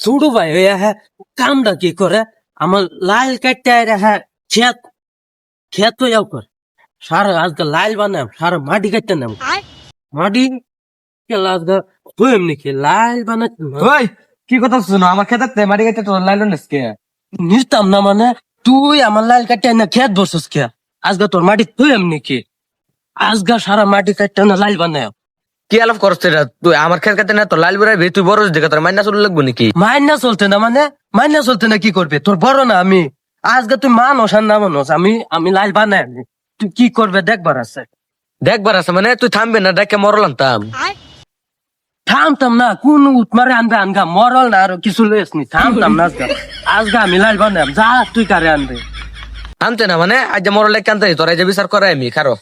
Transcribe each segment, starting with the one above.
ছোট ভাই হইয়া হ্যাঁ কামটা কি করে আমার লাইল কাটতে হ্যাঁ খেত খেত তো যাও কর সারা আজকে লাইল বানাম সারা মাটি কাটতে নাম মাটি কেলা আজকে তুই এমনি কি লাইল বানাচ্ছি ওই কি কথা শুনো আমার খেতে মাটি কাটতে তোর লাইলো নেসকে নিতাম না মানে তুই আমার লাইল কাটতে না খেত বসছিস কে আজকে তোর মাটি তুই এমনি কি আজকে সারা মাটি কাটতে না লাইল বানায় কি আলাপ করছ রে তুই আমার খেত কাটতে না তোর লাইল বেড়াবি তুই বড় দেখে তোর মাইনা চলে লাগবো নাকি মাইনা চলতে না মানে মাইনা চলতে না কি করবে তোর বড় না আমি আজকে তুই মানুষ আর না মানুষ আমি আমি লাইল বানাই আনি। তুই কি করবে দেখবার আছে দেখবার আছে মানে তুই থামবে না দেখে মরল আনতাম থামতাম না কোন উঠমারে আনবে আনগা মরল না আর কিছু লেস নি থামতাম না আজকে আজকে আমি লাইল বানাম যা তুই কারে আনবে আনতে না মানে আজ যে মরল লেখকে আনতে তোর যে বিচার করে আমি খারো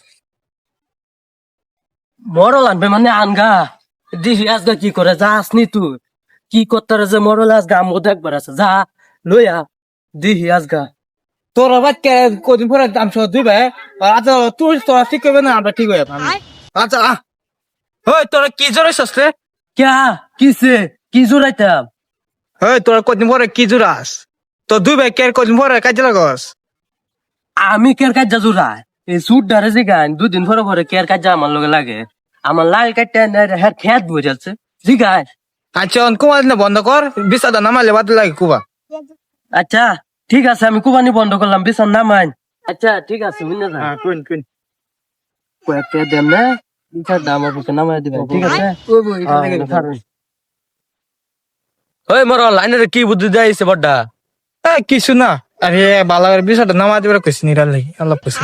মরল আনবে মানে আনগা দিহি আজকে কি করে যা আসনি তুই কি করতে যে মরল আজকে আমও দেখবার আছে যা লইয়া দিহি আজগা তোর বাচ্চা কদিন পরে আমি সহ দুই ভাই আচ্ছা তুই তোরা ঠিক করবে না আমরা ঠিক হয়ে যাবো আচ্ছা ওই তোরা কি জোরে সস্তে ক্যা কিসে কি জোরাইতাম ওই তোরা কদিন পরে কি জোরাস তো দুই ভাই কে কদিন পরে কাজে লাগস আমি কের কাজ জোড়াই এই সুট ডারে যে গান দুদিন পরে পরে কের কাজ আমার লগে লাগে আমার লাল কাটতে হ্যাঁ খেত বই যাচ্ছে জি গায় আচ্ছা কুমার দিনে বন্ধ কর বিশাদা নামালে বাদ লাগে কুবা আচ্ছা ঠিক আছে আমি কুবানি বন্ধ করলাম বিছান নামাইন আচ্ছা ঠিক আছে বুঝলে যা কুইন কুইন কয়েকটা দেন না ইটার দাম আপনাকে নামাই দিবেন ঠিক আছে ওই মরল লাইনের কি বুদ্ধি দেয়ছে বড়টা কিছু না আরে বালাগের বিশাদা নামা দিবে কইছি নিরাল লাগি আল্লাহ কইছি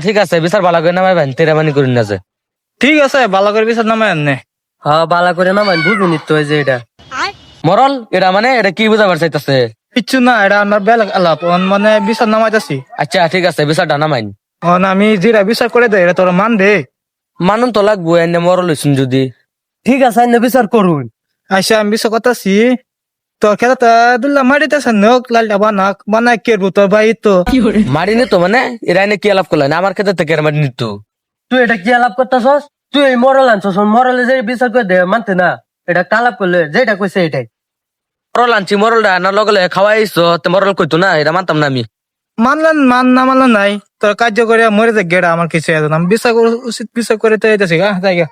ঠিক আছে বিচার ভালো করে নামাই ভাই তেরা মানি করিন না যে ঠিক আছে বালাগের বিশাদ নামাই আনে হ্যাঁ বালা করে নামাইন বুঝুনি তো এই যে এটা মরল এটা মানে এটা কি বুঝাবার চাইতেছে কিছু না এটা আমার বেলা আলাপ মানে বিশাদ নামাইতাছি আচ্ছা ঠিক আছে বিচারটা নামাইন আমি জিরা বিচার করে দেয় এটা তোরা মান দে মানুন তো লাগবো এনে মরল হইছুন যদি ঠিক আছে আইনে বিচার করুন আচ্ছা আমি বিচার করতেছি তোর খেলা দুল্লা মারিতেছে নক লালটা বানাক বানাই কেরবো তোর ভাই তো মারি নিত মানে এরা এনে কি আলাপ করলেন আমার ক্ষেত্রে থেকে মারি নিত তুই এটা কি আলাপ করতেছস তুই এই মরল আনছস মরলে যে বিচার করে দে মানতে না এটা কালাপ করলে যেটা কইছে এটাই মরল আনছি মরলটা আনার লগে খাওয়াইছো মরল কইতো না এটা মানতাম না আমি মানলেন মান না মানলেন নাই তোর কার্য করে মরে যায় গেড়া আমার কিছু আমি বিচার উচিত বিচার করে তো এতেছি গা জায়গা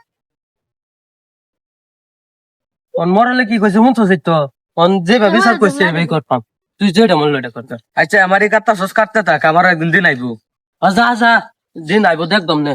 মরলে কি কইছে শুনছস তো যেভাবে বিচার করছে এভাবে করতাম তুই যেটা মরল এটা করতাম আচ্ছা আমার এই কাটতা সস কাটতে থাক আমার একদিন দিন আইবো যা যা দিন আইবো দেখদম নে